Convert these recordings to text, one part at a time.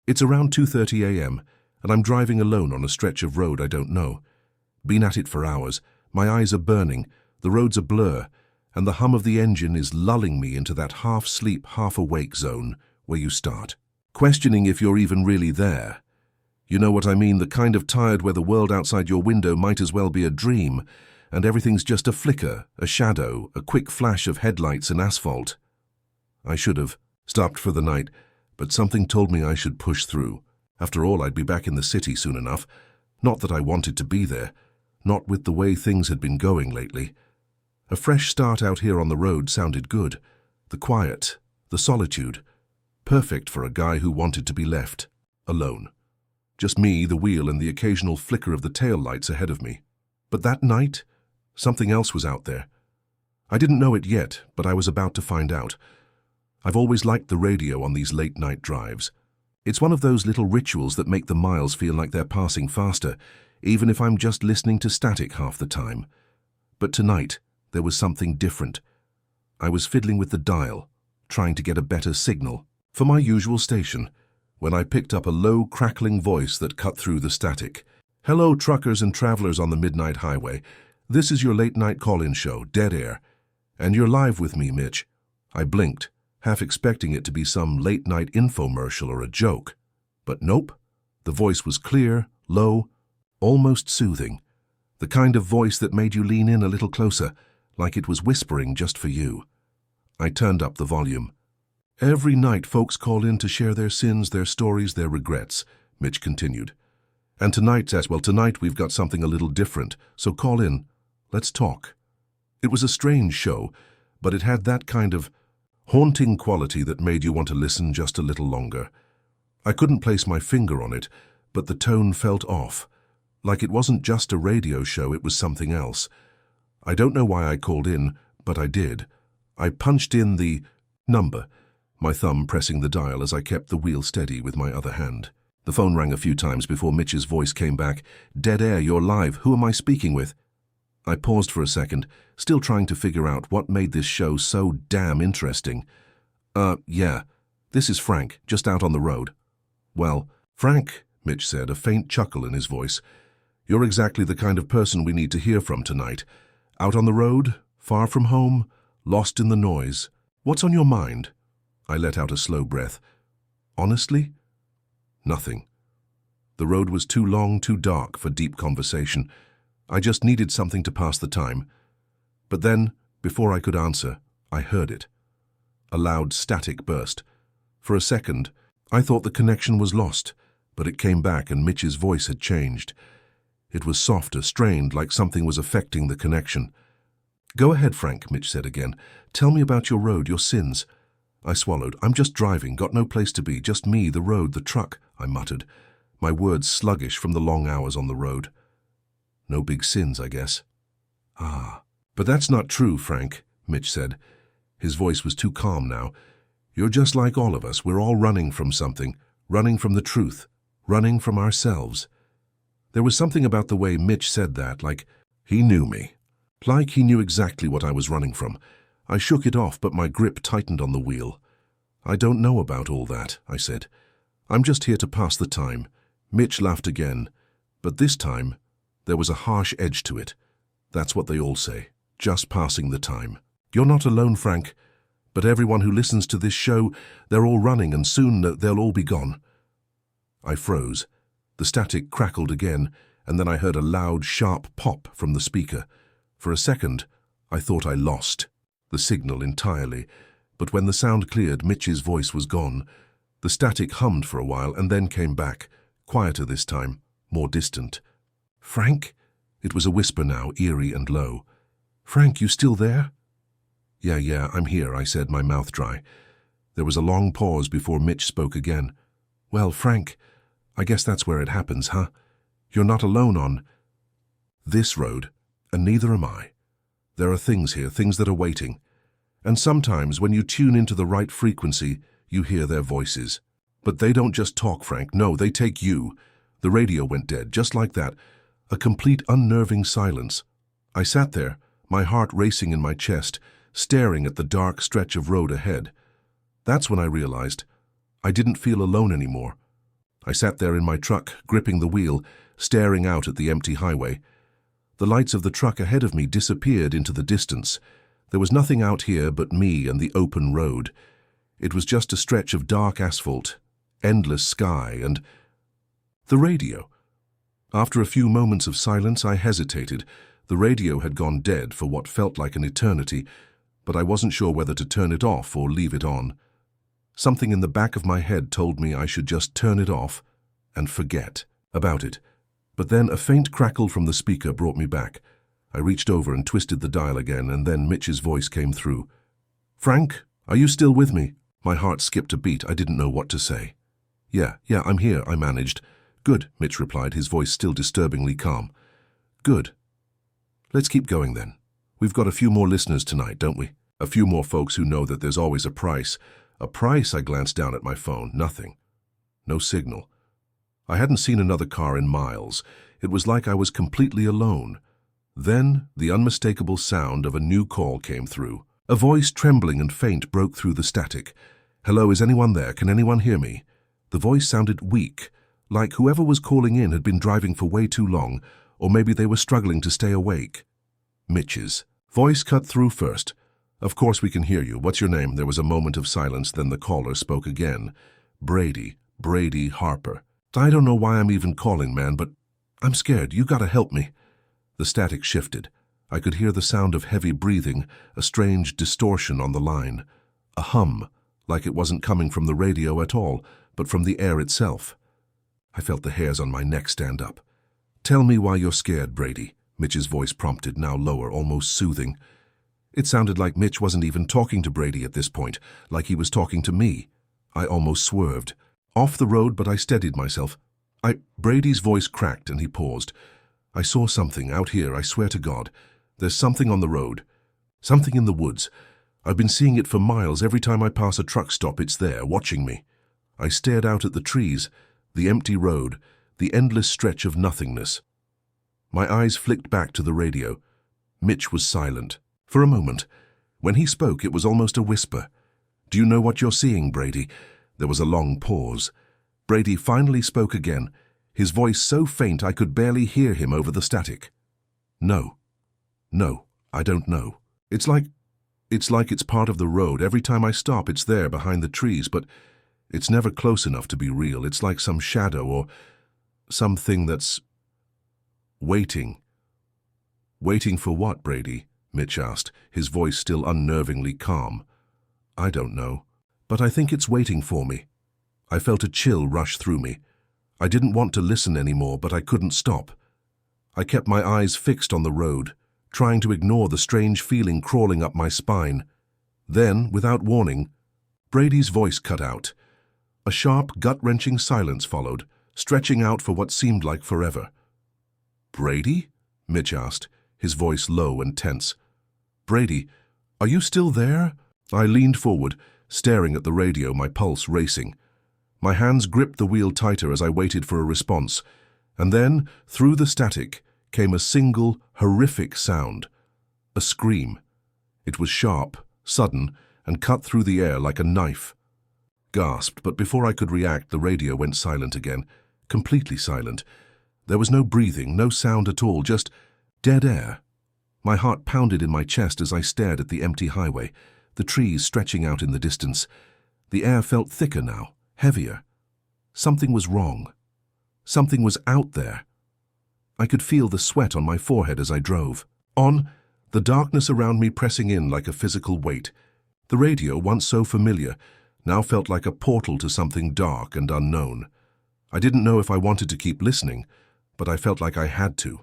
It's around 2:30 a.m., and I'm driving alone on a stretch of road I don't know. Been at it for hours, my eyes are burning, the road's a blur, and the hum of the engine is lulling me into that half-sleep, half-awake zone where you start questioning if you're even really there. You know what I mean, the kind of tired where the world outside your window might as well be a dream, and everything's just a flicker, a shadow, a quick flash of headlights and asphalt. I should have stopped for the night, but something told me I should push through. After all, I'd be back in the city soon enough. Not that I wanted to be there, not with the way things had been going lately. A fresh start out here on the road sounded good. The quiet, the solitude, perfect for a guy who wanted to be left alone. Just me, the wheel, and the occasional flicker of the tail lights ahead of me. But that night, something else was out there. I didn't know it yet, but I was about to find out. I've always liked the radio on these late-night drives. It's one of those little rituals that make the miles feel like they're passing faster, even if I'm just listening to static half the time. But tonight, there was something different. I was fiddling with the dial, trying to get a better signal for my usual station, when I picked up a low, crackling voice that cut through the static. "Hello, truckers and travelers on the midnight highway. This is your late-night call-in show, Dead Air. And you're live with me, Mitch." I blinked, half expecting it to be some late-night infomercial or a joke. But nope. The voice was clear, low, almost soothing. The kind of voice that made you lean in a little closer, like it was whispering just for you. I turned up the volume. "Every night folks call in to share their sins, their stories, their regrets," Mitch continued. "And tonight we've got something a little different, so call in. Let's talk." It was a strange show, but it had that kind of haunting quality that made you want to listen just a little longer. I couldn't place my finger on it, but the tone felt off. Like it wasn't just a radio show, it was something else. I don't know why I called in, but I did. I punched in the number, my thumb pressing the dial as I kept the wheel steady with my other hand. The phone rang a few times before Mitch's voice came back. "Dead Air, you're live. Who am I speaking with?" I paused for a second, still trying to figure out what made this show so damn interesting. Yeah, this is Frank, just out on the road." "Well, Frank," Mitch said, a faint chuckle in his voice, "you're exactly the kind of person we need to hear from tonight. Out on the road, far from home, lost in the noise. What's on your mind?" I let out a slow breath. Honestly? Nothing. The road was too long, too dark for deep conversation. I just needed something to pass the time. But then, before I could answer, I heard it. A loud static burst. For a second, I thought the connection was lost, but it came back and Mitch's voice had changed. It was softer, strained, like something was affecting the connection. "Go ahead, Frank," Mitch said again. "Tell me about your road, your sins." I swallowed. "I'm just driving, got no place to be, just me, the road, the truck," I muttered, my words sluggish from the long hours on the road. "No big sins, I guess." "Ah, but that's not true, Frank," Mitch said. His voice was too calm now. "You're just like all of us. We're all running from something, running from the truth, running from ourselves." There was something about the way Mitch said that, like he knew me. Like he knew exactly what I was running from. I shook it off, but my grip tightened on the wheel. "I don't know about all that," I said. "I'm just here to pass the time." Mitch laughed again, but this time there was a harsh edge to it. "That's what they all say, just passing the time. You're not alone, Frank, but everyone who listens to this show, they're all running and soon they'll all be gone." I froze. The static crackled again, and then I heard a loud, sharp pop from the speaker. For a second, I thought I lost the signal entirely, but when the sound cleared, Mitch's voice was gone. The static hummed for a while and then came back, quieter this time, more distant. "Frank?" It was a whisper now, eerie and low. "Frank, you still there?" Yeah, I'm here," I said, my mouth dry. There was a long pause before Mitch spoke again. "Well, Frank, I guess that's where it happens, huh? You're not alone on this road, and neither am I. There are things here, things that are waiting. And sometimes when you tune into the right frequency, you hear their voices. But they don't just talk, Frank. No, they take you." The radio went dead, just like that. A complete unnerving silence. I sat there, my heart racing in my chest, staring at the dark stretch of road ahead. That's when I realized I didn't feel alone anymore. I sat there in my truck, gripping the wheel, staring out at the empty highway. The lights of the truck ahead of me disappeared into the distance. There was nothing out here but me and the open road. It was just a stretch of dark asphalt, endless sky, and the radio. After a few moments of silence, I hesitated. The radio had gone dead for what felt like an eternity, but I wasn't sure whether to turn it off or leave it on. Something in the back of my head told me I should just turn it off and forget about it. But then a faint crackle from the speaker brought me back. I reached over and twisted the dial again, and then Mitch's voice came through. "Frank, are you still with me?" My heart skipped a beat. I didn't know what to say. Yeah, I'm here," I managed. "Good," Mitch replied, his voice still disturbingly calm. "Good. Let's keep going then. We've got a few more listeners tonight, don't we? A few more folks who know that there's always a price." A price? I glanced down at my phone. Nothing. No signal. I hadn't seen another car in miles. It was like I was completely alone. Then the unmistakable sound of a new call came through. A voice, trembling and faint, broke through the static. "Hello, is anyone there? Can anyone hear me?" The voice sounded weak, like whoever was calling in had been driving for way too long, or maybe they were struggling to stay awake. Mitch's voice cut through first. "Of course we can hear you. What's your name?" There was a moment of silence, then the caller spoke again. Brady Harper. "I don't know why I'm even calling, man, but I'm scared. You gotta help me." The static shifted. I could hear the sound of heavy breathing, a strange distortion on the line. A hum, like it wasn't coming from the radio at all, but from the air itself. I felt the hairs on my neck stand up. "Tell me why you're scared, Brady," Mitch's voice prompted, now lower, almost soothing. It sounded like Mitch wasn't even talking to Brady at this point, like he was talking to me. I almost swerved. Off the road, but I steadied myself. Brady's voice cracked and he paused. "I saw something out here, I swear to God. There's something on the road. Something in the woods. I've been seeing it for miles. Every time I pass a truck stop, it's there, watching me." I stared out at the trees, the empty road, the endless stretch of nothingness. My eyes flicked back to the radio. Mitch was silent. For a moment. When he spoke, it was almost a whisper. "Do you know what you're seeing, Brady?" There was a long pause. Brady finally spoke again, his voice so faint I could barely hear him over the static. No, I don't know. It's like it's part of the road. Every time I stop, it's there behind the trees, but it's never close enough to be real. It's like some shadow or something that's waiting." "Waiting for what, Brady?" Mitch asked, his voice still unnervingly calm. "I don't know, but I think it's waiting for me." I felt a chill rush through me. I didn't want to listen anymore, but I couldn't stop. I kept my eyes fixed on the road, trying to ignore the strange feeling crawling up my spine. Then, without warning, Brady's voice cut out. A sharp, gut-wrenching silence followed, stretching out for what seemed like forever. "Brady?" Mitch asked, his voice low and tense. "Brady, are you still there?" I leaned forward, staring at the radio, my pulse racing. My hands gripped the wheel tighter as I waited for a response, and then, through the static, came a single, horrific sound. A scream. It was sharp, sudden, and cut through the air like a knife. Gasped, but before I could react, the radio went silent again, completely silent. There was no breathing, no sound at all, just dead air. My heart pounded in my chest as I stared at the empty highway, the trees stretching out in the distance. The air felt thicker now, heavier. Something was wrong. Something was out there. I could feel the sweat on my forehead as I drove. On, the darkness around me pressing in like a physical weight. The radio, once so familiar, now felt like a portal to something dark and unknown. I didn't know if I wanted to keep listening, but I felt like I had to.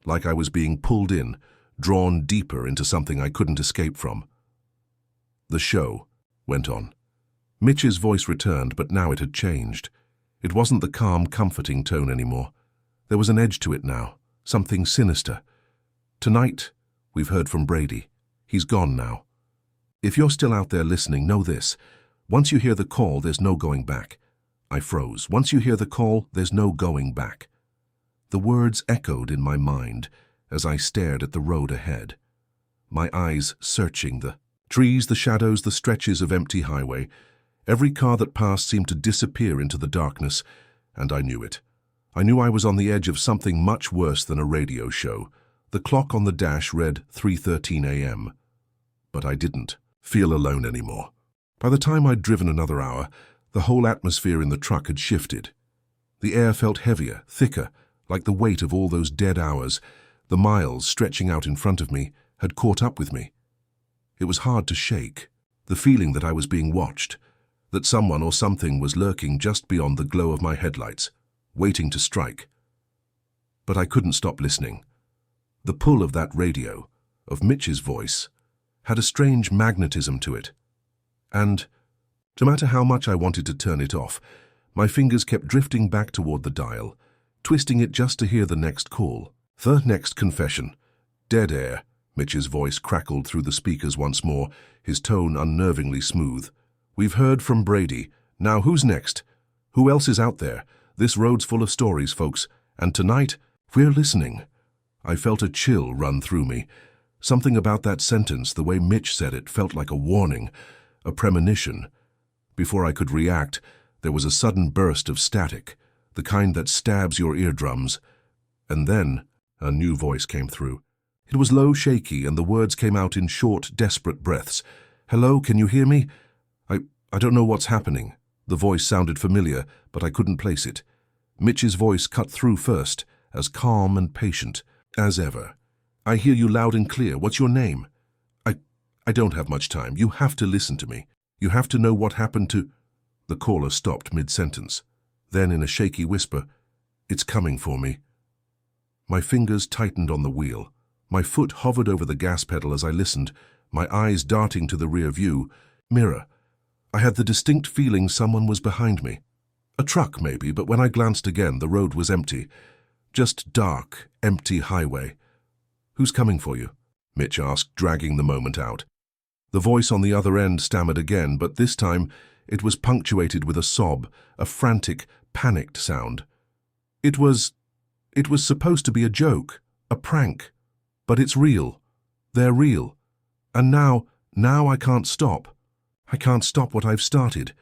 Like I was being pulled in, drawn deeper into something I couldn't escape from. The show went on. Mitch's voice returned, but now it had changed. It wasn't the calm, comforting tone anymore. There was an edge to it now, something sinister. "Tonight, we've heard from Brady. He's gone now. If you're still out there listening, know this. Once you hear the call, there's no going back." I froze. "Once you hear the call, there's no going back." The words echoed in my mind as I stared at the road ahead, my eyes searching the trees, the shadows, the stretches of empty highway. Every car that passed seemed to disappear into the darkness, and I knew it. I knew I was on the edge of something much worse than a radio show. The clock on the dash read 3:13 a.m. But I didn't feel alone anymore. By the time I'd driven another hour, the whole atmosphere in the truck had shifted. The air felt heavier, thicker, like the weight of all those dead hours. The miles stretching out in front of me had caught up with me. It was hard to shake, the feeling that I was being watched, that someone or something was lurking just beyond the glow of my headlights, waiting to strike. But I couldn't stop listening. The pull of that radio, of Mitch's voice, had a strange magnetism to it. And, no matter how much I wanted to turn it off, my fingers kept drifting back toward the dial, twisting it just to hear the next call. The next confession. Dead air. Mitch's voice crackled through the speakers once more, his tone unnervingly smooth. We've heard from Brady. Now who's next? Who else is out there? This road's full of stories, folks. And tonight, we're listening. I felt a chill run through me. Something about that sentence, the way Mitch said it, felt like a warning, a premonition. Before I could react, there was a sudden burst of static, the kind that stabs your eardrums. And then a new voice came through. It was low, shaky, and the words came out in short, desperate breaths. Hello, can you hear me? I don't know what's happening. The voice sounded familiar, but I couldn't place it. Mitch's voice cut through first, as calm and patient as ever. I hear you loud and clear. What's your name? I don't have much time. You have to listen to me. You have to know what happened to... The caller stopped mid-sentence. Then, in a shaky whisper, It's coming for me. My fingers tightened on the wheel. My foot hovered over the gas pedal as I listened, my eyes darting to the rear view mirror. I had the distinct feeling someone was behind me. A truck, maybe, but when I glanced again, the road was empty. Just dark, empty highway. Who's coming for you? Mitch asked, dragging the moment out. The voice on the other end stammered again, but this time it was punctuated with a sob, a frantic, panicked sound. It was supposed to be a joke, a prank. But it's real. They're real. And now I can't stop. I can't stop what I've started.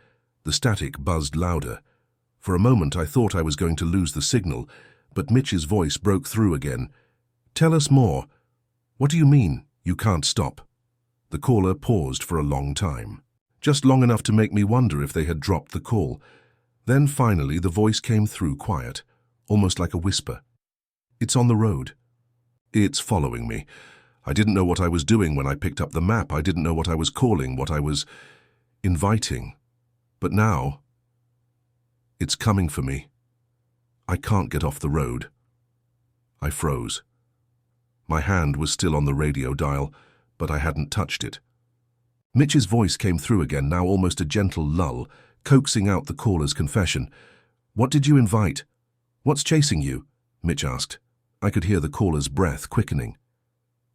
The static buzzed louder. For a moment I thought I was going to lose the signal, but Mitch's voice broke through again. Tell us more. What do you mean, you can't stop? The caller paused for a long time, just long enough to make me wonder if they had dropped the call. Then finally the voice came through quiet, almost like a whisper. It's on the road. It's following me. I didn't know what I was doing when I picked up the map. I didn't know what I was calling, what I was inviting. But now, it's coming for me. I can't get off the road. I froze. My hand was still on the radio dial, but I hadn't touched it. Mitch's voice came through again, now almost a gentle lull, coaxing out the caller's confession. What did you invite? What's chasing you? Mitch asked. I could hear the caller's breath quickening.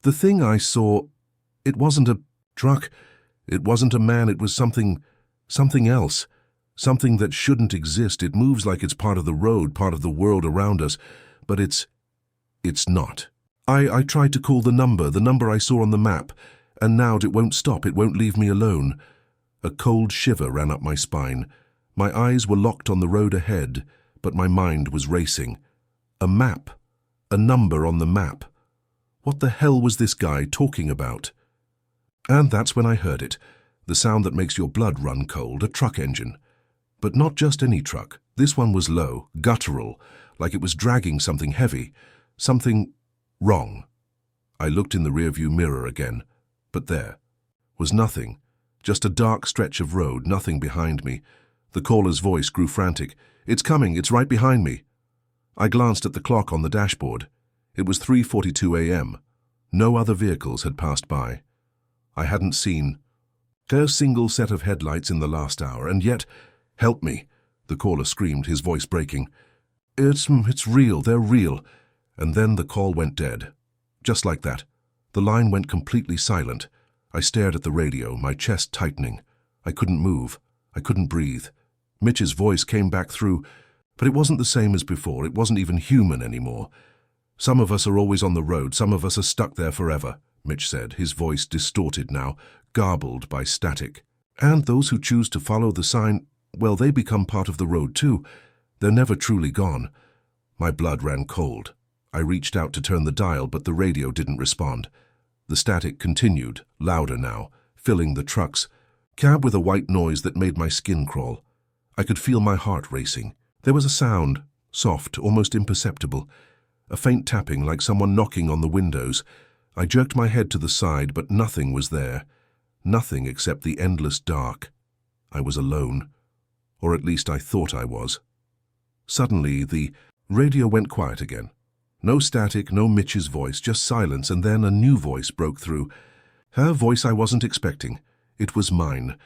The thing I saw, it wasn't a truck, it wasn't a man, it was something else, something that shouldn't exist. It moves like it's part of the road, part of the world around us, but it's not. I tried to call the number I saw on the map, and now it won't stop, it won't leave me alone. A cold shiver ran up my spine. My eyes were locked on the road ahead, but my mind was racing. A map. A number on the map. What the hell was this guy talking about? And that's when I heard it, the sound that makes your blood run cold, a truck engine. But not just any truck. This one was low, guttural, like it was dragging something heavy, something wrong. I looked in the rearview mirror again, but there was nothing, just a dark stretch of road, nothing behind me. The caller's voice grew frantic. It's coming, it's right behind me. I glanced at the clock on the dashboard. It was 3:42 a.m. No other vehicles had passed by. I hadn't seen a single set of headlights in the last hour, and yet, help me, the caller screamed, his voice breaking. It's real, they're real. And then the call went dead. Just like that. The line went completely silent. I stared at the radio, my chest tightening. I couldn't move. I couldn't breathe. Mitch's voice came back through, but it wasn't the same as before. It wasn't even human anymore. Some of us are always on the road. Some of us are stuck there forever, Mitch said, his voice distorted now, garbled by static. And those who choose to follow the sign, well, they become part of the road too. They're never truly gone. My blood ran cold. I reached out to turn the dial, but the radio didn't respond. The static continued, louder now, filling the truck's cab with a white noise that made my skin crawl. I could feel my heart racing. There was a sound, soft, almost imperceptible, a faint tapping like someone knocking on the windows. I jerked my head to the side, but nothing was there. Nothing except the endless dark. I was alone, or at least I thought I was. Suddenly, the radio went quiet again. No static, no Mitch's voice, just silence, and then a new voice broke through. Her voice I wasn't expecting. It was mine.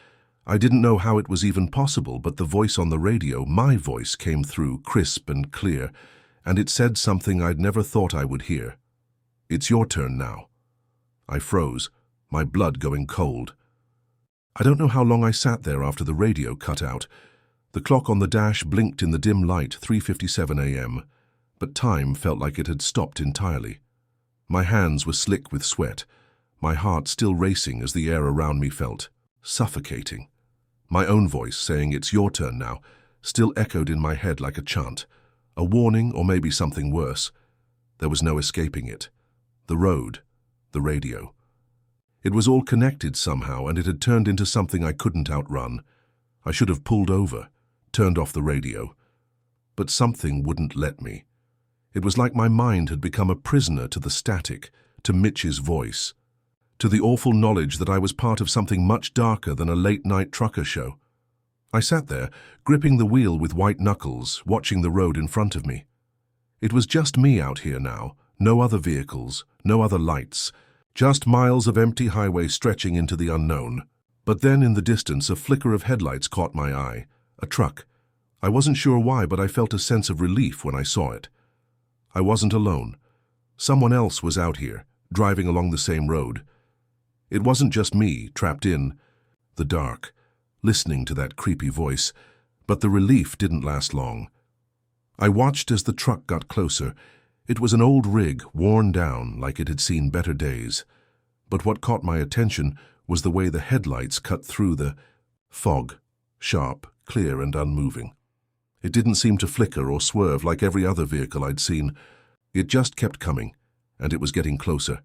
I didn't know how it was even possible, but the voice on the radio, my voice, came through, crisp and clear, and it said something I'd never thought I would hear. "It's your turn now." I froze, my blood going cold. I don't know how long I sat there after the radio cut out. The clock on the dash blinked in the dim light, 3:57 a.m., but time felt like it had stopped entirely. My hands were slick with sweat, my heart still racing as the air around me felt suffocating. My own voice saying "it's your turn now" still echoed in my head like a chant, a warning or maybe something worse. There was no escaping it. The road, the radio. It was all connected somehow, and it had turned into something I couldn't outrun. I should have pulled over, turned off the radio. But something wouldn't let me. It was like my mind had become a prisoner to the static, to Mitch's voice, to the awful knowledge that I was part of something much darker than a late-night trucker show. I sat there, gripping the wheel with white knuckles, watching the road in front of me. It was just me out here now, no other vehicles, no other lights, just miles of empty highway stretching into the unknown. But then in the distance a flicker of headlights caught my eye, a truck. I wasn't sure why, but I felt a sense of relief when I saw it. I wasn't alone. Someone else was out here, driving along the same road. It wasn't just me, trapped in the dark, listening to that creepy voice, but the relief didn't last long. I watched as the truck got closer. It was an old rig, worn down like it had seen better days. But what caught my attention was the way the headlights cut through the fog, sharp, clear and unmoving. It didn't seem to flicker or swerve like every other vehicle I'd seen. It just kept coming, and it was getting closer.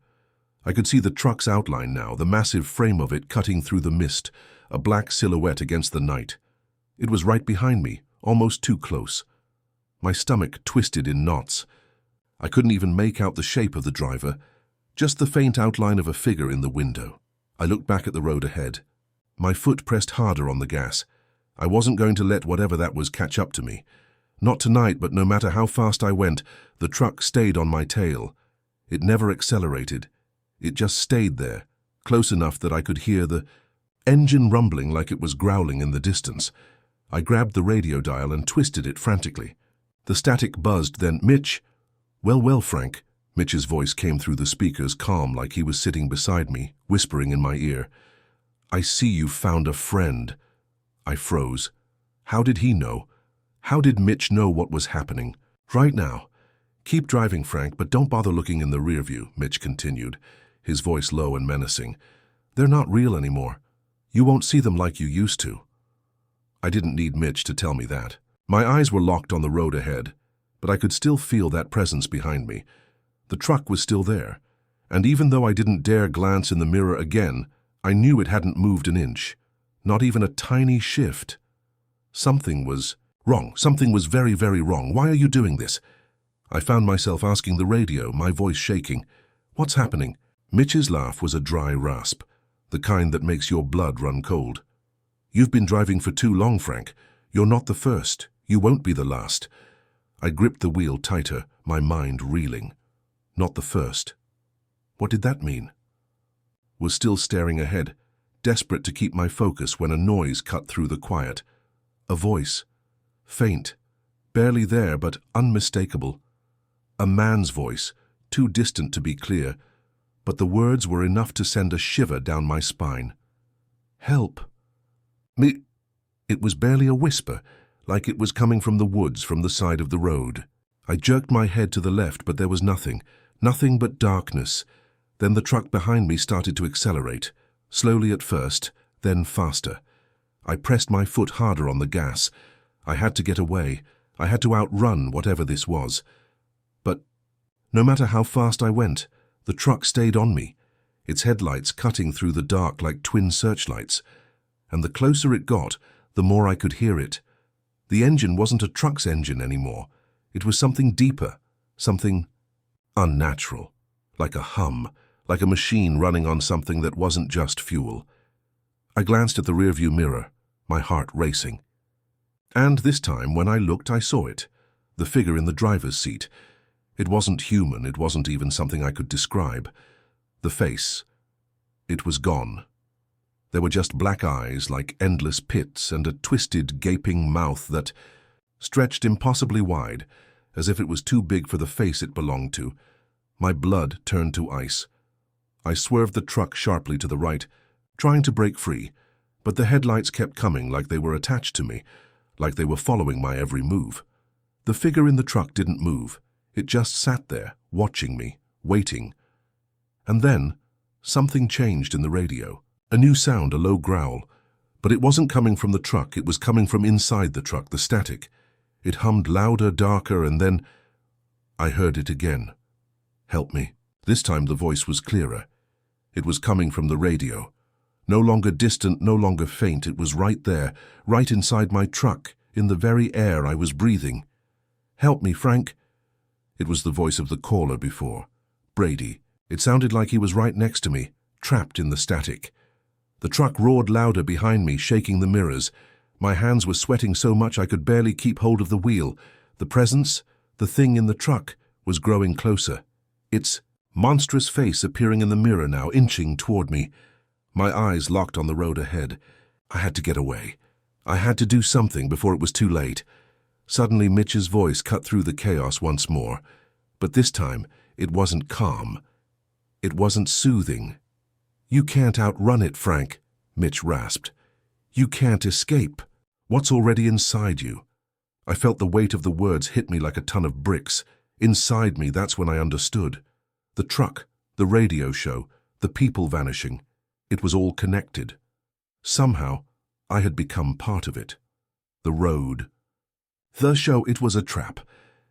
I could see the truck's outline now, the massive frame of it cutting through the mist, a black silhouette against the night. It was right behind me, almost too close. My stomach twisted in knots. I couldn't even make out the shape of the driver, just the faint outline of a figure in the window. I looked back at the road ahead. My foot pressed harder on the gas. I wasn't going to let whatever that was catch up to me. Not tonight, but no matter how fast I went, the truck stayed on my tail. It never accelerated. It just stayed there, close enough that I could hear the engine rumbling like it was growling in the distance. I grabbed the radio dial and twisted it frantically. The static buzzed, then, "Mitch." Well, Frank." Mitch's voice came through the speakers, calm like he was sitting beside me, whispering in my ear. "I see you found a friend." I froze. How did he know? How did Mitch know what was happening? "Right now. Keep driving, Frank, but don't bother looking in the rear view," Mitch continued, his voice low and menacing. "They're not real anymore. You won't see them like you used to." I didn't need Mitch to tell me that. My eyes were locked on the road ahead, but I could still feel that presence behind me. The truck was still there, and even though I didn't dare glance in the mirror again, I knew it hadn't moved an inch. Not even a tiny shift. Something was wrong. Something was very, very wrong. "Why are you doing this?" I found myself asking the radio, my voice shaking. "What's happening?" Mitch's laugh was a dry rasp, the kind that makes your blood run cold. "You've been driving for too long, Frank. You're not the first. You won't be the last." I gripped the wheel tighter, my mind reeling. Not the first. What did that mean? Was still staring ahead, desperate to keep my focus when a noise cut through the quiet. A voice. Faint. Barely there, but unmistakable. A man's voice, too distant to be clear, but the words were enough to send a shiver down my spine. "Help. Me." It was barely a whisper, like it was coming from the woods from the side of the road. I jerked my head to the left, but there was nothing. Nothing but darkness. Then the truck behind me started to accelerate, slowly at first, then faster. I pressed my foot harder on the gas. I had to get away. I had to outrun whatever this was. But no matter how fast I went, the truck stayed on me, its headlights cutting through the dark like twin searchlights. And the closer it got, the more I could hear it. The engine wasn't a truck's engine anymore. It was something deeper, something unnatural, like a hum, like a machine running on something that wasn't just fuel. I glanced at the rearview mirror, my heart racing. And this time, when I looked, I saw it, the figure in the driver's seat. It wasn't human, it wasn't even something I could describe. The face, it was gone. There were just black eyes like endless pits and a twisted, gaping mouth that stretched impossibly wide, as if it was too big for the face it belonged to. My blood turned to ice. I swerved the truck sharply to the right, trying to break free, but the headlights kept coming like they were attached to me, like they were following my every move. The figure in the truck didn't move. It just sat there, watching me, waiting. And then, something changed in the radio. A new sound, a low growl. But it wasn't coming from the truck, it was coming from inside the truck, the static. It hummed louder, darker, and then I heard it again. Help me. This time the voice was clearer. It was coming from the radio. No longer distant, no longer faint, it was right there, right inside my truck, in the very air I was breathing. Help me, Frank. It was the voice of the caller before, Brady. It sounded like he was right next to me, trapped in the static. The truck roared louder behind me, shaking the mirrors. My hands were sweating so much I could barely keep hold of the wheel. The presence, the thing in the truck, was growing closer. Its monstrous face appearing in the mirror now, inching toward me. My eyes locked on the road ahead. I had to get away. I had to do something before it was too late. Suddenly Mitch's voice cut through the chaos once more. But this time, it wasn't calm. It wasn't soothing. "You can't outrun it, Frank," Mitch rasped. "You can't escape. What's already inside you?" I felt the weight of the words hit me like a ton of bricks. Inside me, that's when I understood. The truck, the radio show, the people vanishing. It was all connected. Somehow, I had become part of it. The road. The show, it was a trap.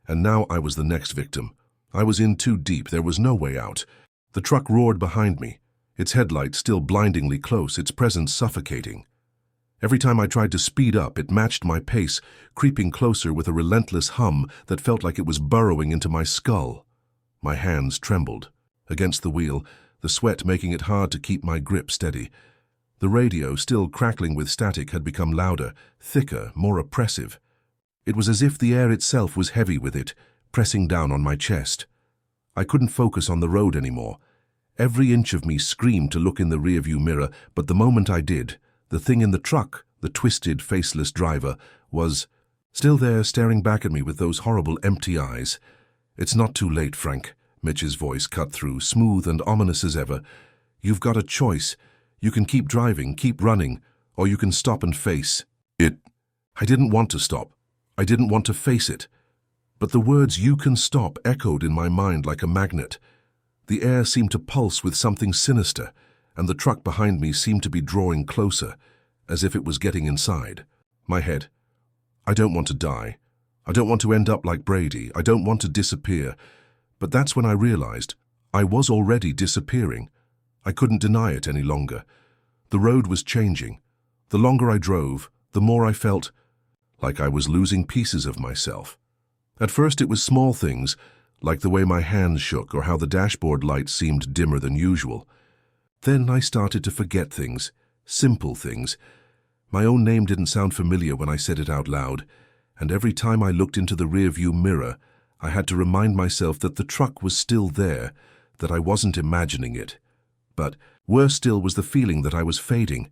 And now I was the next victim. I was in too deep, there was no way out. The truck roared behind me, its headlights still blindingly close, its presence suffocating. Every time I tried to speed up, it matched my pace, creeping closer with a relentless hum that felt like it was burrowing into my skull. My hands trembled. Against the wheel, the sweat making it hard to keep my grip steady. The radio, still crackling with static, had become louder, thicker, more oppressive. It was as if the air itself was heavy with it, pressing down on my chest. I couldn't focus on the road anymore. Every inch of me screamed to look in the rearview mirror, but the moment I did, the thing in the truck, the twisted, faceless driver, was still there staring back at me with those horrible empty eyes. "It's not too late, Frank," Mitch's voice cut through, smooth and ominous as ever. "You've got a choice. You can keep driving, keep running, or you can stop and face it." I didn't want to stop. I didn't want to face it. But the words "you can stop" echoed in my mind like a magnet. The air seemed to pulse with something sinister, and the truck behind me seemed to be drawing closer, as if it was getting inside. My head. I don't want to die. I don't want to end up like Brady. I don't want to disappear. But that's when I realized I was already disappearing. I couldn't deny it any longer. The road was changing. The longer I drove, the more I felt like I was losing pieces of myself. At first it was small things, like the way my hands shook or how the dashboard light seemed dimmer than usual. Then I started to forget things, simple things. My own name didn't sound familiar when I said it out loud, and every time I looked into the rearview mirror, I had to remind myself that the truck was still there, that I wasn't imagining it. But worse still was the feeling that I was fading,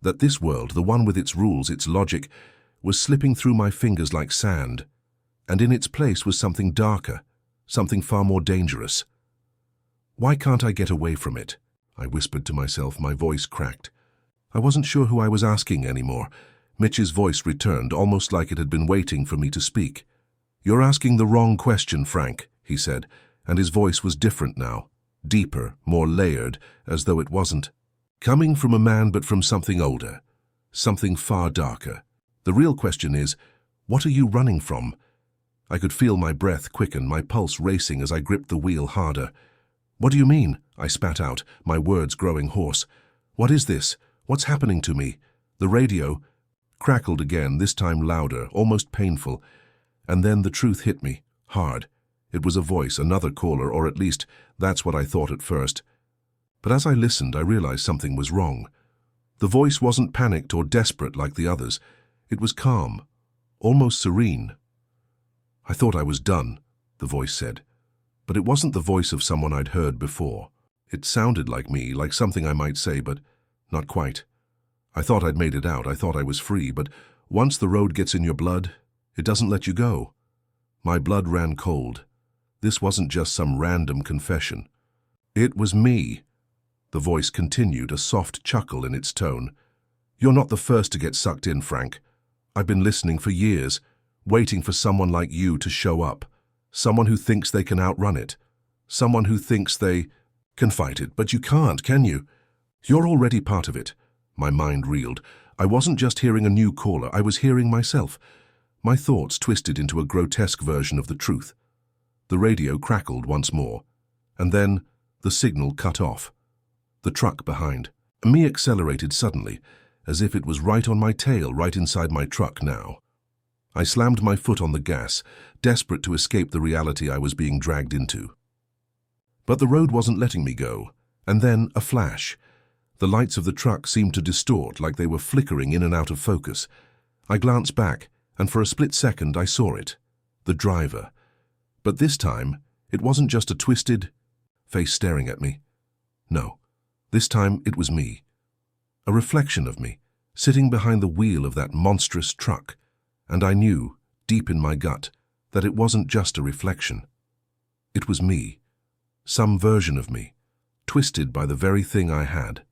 that this world, the one with its rules, its logic, was slipping through my fingers like sand, and in its place was something darker, something far more dangerous. "Why can't I get away from it?" I whispered to myself, my voice cracked. I wasn't sure who I was asking anymore. Mitch's voice returned, almost like it had been waiting for me to speak. "You're asking the wrong question, Frank," he said, and his voice was different now, deeper, more layered, as though it wasn't coming from a man but from something older, something far darker. "The real question is, what are you running from? I could feel my breath quicken, my pulse racing as I gripped the wheel harder. "What do you mean?" I spat out, my words growing hoarse. "What is this? What's happening to me?" The radio crackled again, this time louder, almost painful. And then the truth hit me, hard. It was a voice, another caller, or at least that's what I thought at first. But as I listened, I realized something was wrong. The voice wasn't panicked or desperate like the others. It was calm, almost serene. "I thought I was done," the voice said. But it wasn't the voice of someone I'd heard before. It sounded like me, like something I might say, but not quite. I thought I'd made it out, I thought I was free, but once the road gets in your blood, it doesn't let you go. My blood ran cold. This wasn't just some random confession. It was me. The voice continued, a soft chuckle in its tone. "You're not the first to get sucked in, Frank. I've been listening for years, waiting for someone like you to show up. Someone who thinks they can outrun it. Someone who thinks they can fight it, but you can't, can you? You're already part of it." My mind reeled. I wasn't just hearing a new caller, I was hearing myself. My thoughts twisted into a grotesque version of the truth. The radio crackled once more, and then the signal cut off. The truck behind me accelerated suddenly, as if it was right on my tail, right inside my truck now. I slammed my foot on the gas, desperate to escape the reality I was being dragged into. But the road wasn't letting me go, and then a flash. The lights of the truck seemed to distort, like they were flickering in and out of focus. I glanced back, and for a split second I saw it, the driver. But this time, it wasn't just a twisted face staring at me. No, this time it was me. A reflection of me, sitting behind the wheel of that monstrous truck. And I knew, deep in my gut, that it wasn't just a reflection. It was me, some version of me, twisted by the very thing I had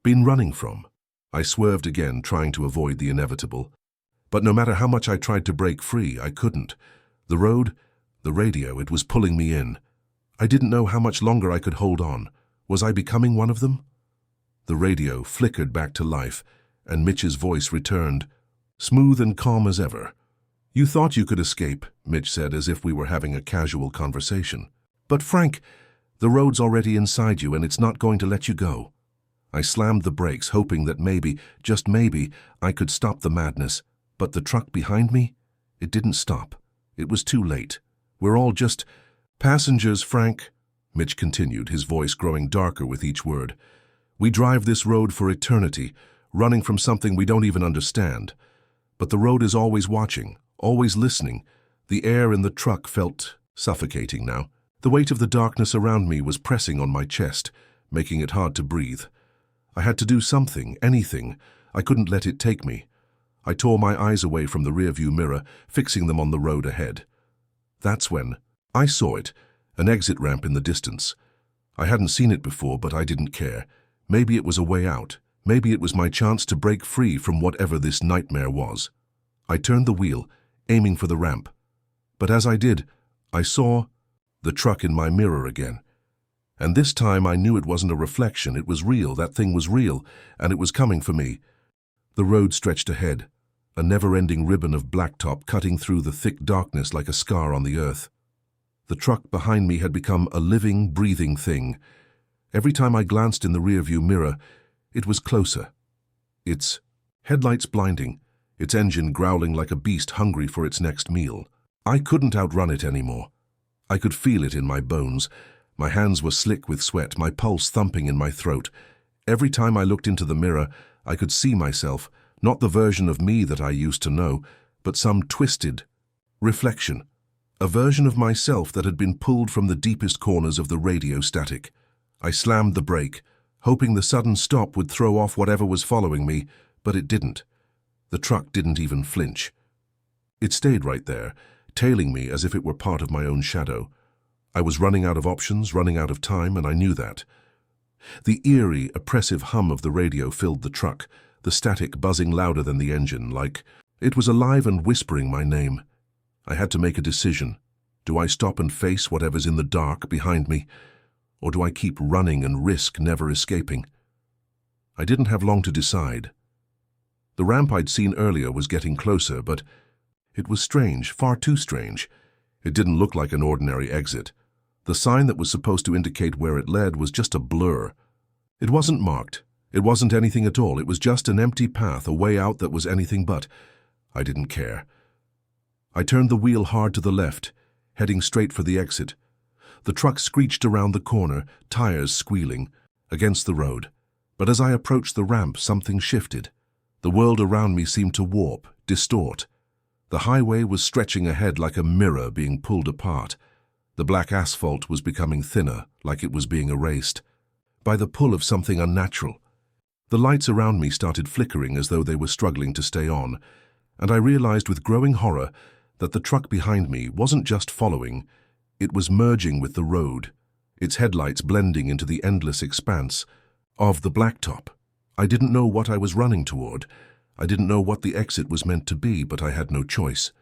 been running from. I swerved again, trying to avoid the inevitable. But no matter how much I tried to break free, I couldn't. The road, the radio, it was pulling me in. I didn't know how much longer I could hold on. Was I becoming one of them? The radio flickered back to life, and Mitch's voice returned, smooth and calm as ever. "You thought you could escape," Mitch said, as if we were having a casual conversation. "But Frank, the road's already inside you, and it's not going to let you go." I slammed the brakes, hoping that maybe, just maybe, I could stop the madness. But the truck behind me? It didn't stop. It was too late. "We're all just passengers, Frank," Mitch continued, his voice growing darker with each word. "We drive this road for eternity, running from something we don't even understand. But the road is always watching, always listening." The air in the truck felt suffocating now. The weight of the darkness around me was pressing on my chest, making it hard to breathe. I had to do something, anything. I couldn't let it take me. I tore my eyes away from the rearview mirror, fixing them on the road ahead. That's when I saw it, an exit ramp in the distance. I hadn't seen it before, but I didn't care. Maybe it was a way out. Maybe it was my chance to break free from whatever this nightmare was. I turned the wheel, aiming for the ramp. But as I did, I saw the truck in my mirror again. And this time I knew it wasn't a reflection, it was real, that thing was real, and it was coming for me. The road stretched ahead, a never-ending ribbon of blacktop cutting through the thick darkness like a scar on the earth. The truck behind me had become a living, breathing thing. Every time I glanced in the rearview mirror, it was closer. Its headlights blinding, its engine growling like a beast hungry for its next meal. I couldn't outrun it anymore. I could feel it in my bones. My hands were slick with sweat, my pulse thumping in my throat. Every time I looked into the mirror, I could see myself, not the version of me that I used to know, but some twisted reflection, a version of myself that had been pulled from the deepest corners of the radio static. I slammed the brake, hoping the sudden stop would throw off whatever was following me, but it didn't. The truck didn't even flinch. It stayed right there, tailing me as if it were part of my own shadow. I was running out of options, running out of time, and I knew that. The eerie, oppressive hum of the radio filled the truck, the static buzzing louder than the engine, like it was alive and whispering my name. I had to make a decision. Do I stop and face whatever's in the dark behind me, or do I keep running and risk never escaping? I didn't have long to decide. The ramp I'd seen earlier was getting closer, but It was strange, far too strange. It didn't look like an ordinary exit. The sign that was supposed to indicate where it led was just a blur. It wasn't marked. It wasn't anything at all. It was just an empty path, a way out that was anything but. I didn't care. I turned the wheel hard to the left, heading straight for the exit. The truck screeched around the corner, tires squealing, against the road. But as I approached the ramp, something shifted. The world around me seemed to warp, distort. The highway was stretching ahead like a mirror being pulled apart. The black asphalt was becoming thinner, like it was being erased by the pull of something unnatural. The lights around me started flickering as though they were struggling to stay on, and I realized with growing horror that the truck behind me wasn't just following, it was merging with the road, its headlights blending into the endless expanse of the blacktop. I didn't know what I was running toward. I didn't know what the exit was meant to be, but I had no choice.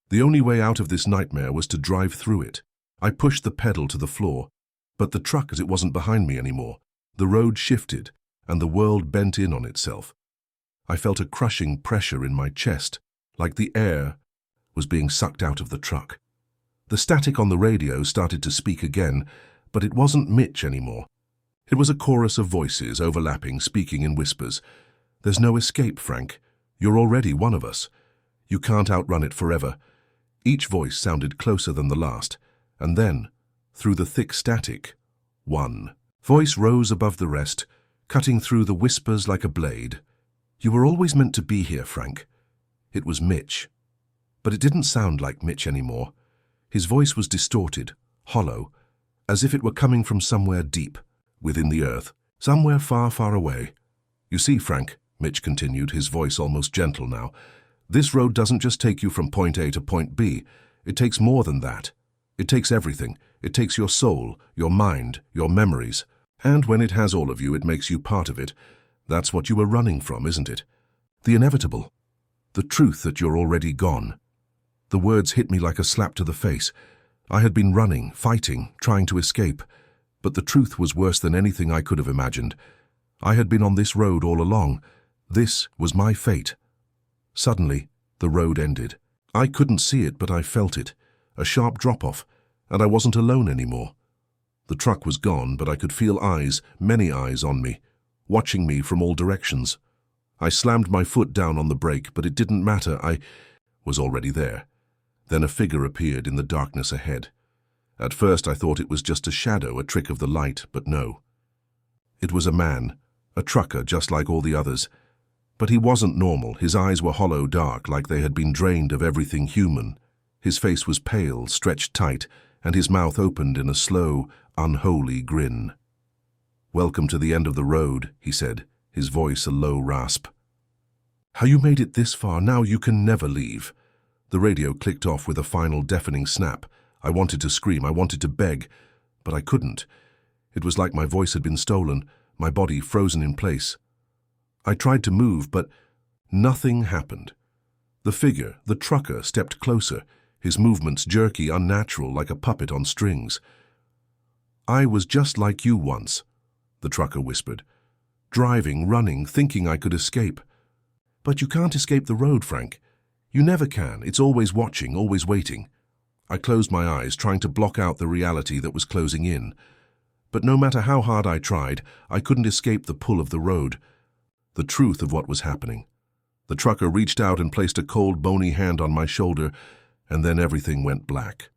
The only way out of this nightmare was to drive through it. I pushed the pedal to the floor, but the truck, as it wasn't behind me anymore, the road shifted, and the world bent in on itself. I felt a crushing pressure in my chest, like the air was being sucked out of the truck. The static on the radio started to speak again, but it wasn't Mitch anymore. It was a chorus of voices overlapping, speaking in whispers. "There's no escape, Frank. You're already one of us. You can't outrun it forever." Each voice sounded closer than the last, and then, through the thick static, one voice rose above the rest, cutting through the whispers like a blade. "You were always meant to be here, Frank." It was Mitch. But it didn't sound like Mitch anymore. His voice was distorted, hollow, as if it were coming from somewhere deep, within the earth, somewhere far, far away. "You see, Frank," Mitch continued, his voice almost gentle now, "this road doesn't just take you from point A to point B. It takes more than that. It takes everything. It takes your soul, your mind, your memories. And when it has all of you, it makes you part of it. That's what you were running from, isn't it? The inevitable. The truth that you're already gone." The words hit me like a slap to the face. I had been running, fighting, trying to escape. But the truth was worse than anything I could have imagined. I had been on this road all along. This was my fate. Suddenly, the road ended. I couldn't see it, but I felt it. A sharp drop-off, and I wasn't alone anymore. The truck was gone, but I could feel eyes, many eyes on me, watching me from all directions. I slammed my foot down on the brake, but it didn't matter. I was already there. Then a figure appeared in the darkness ahead. At first I thought it was just a shadow, a trick of the light, but no. It was a man, a trucker just like all the others. But he wasn't normal. His eyes were hollow dark, like they had been drained of everything human. His face was pale, stretched tight, and his mouth opened in a slow, unholy grin. "Welcome to the end of the road," he said, his voice a low rasp. "How you made it this far, now you can never leave." The radio clicked off with a final deafening snap. I wanted to scream, I wanted to beg, but I couldn't. It was like my voice had been stolen, my body frozen in place. I tried to move, but nothing happened. The figure, the trucker, stepped closer, his movements jerky, unnatural, like a puppet on strings. "I was just like you once," the trucker whispered. "Driving, running, thinking I could escape. But you can't escape the road, Frank. You never can. It's always watching, always waiting." I closed my eyes, trying to block out the reality that was closing in. But no matter how hard I tried, I couldn't escape the pull of the road, the truth of what was happening. The trucker reached out and placed a cold, bony hand on my shoulder, and then everything went black.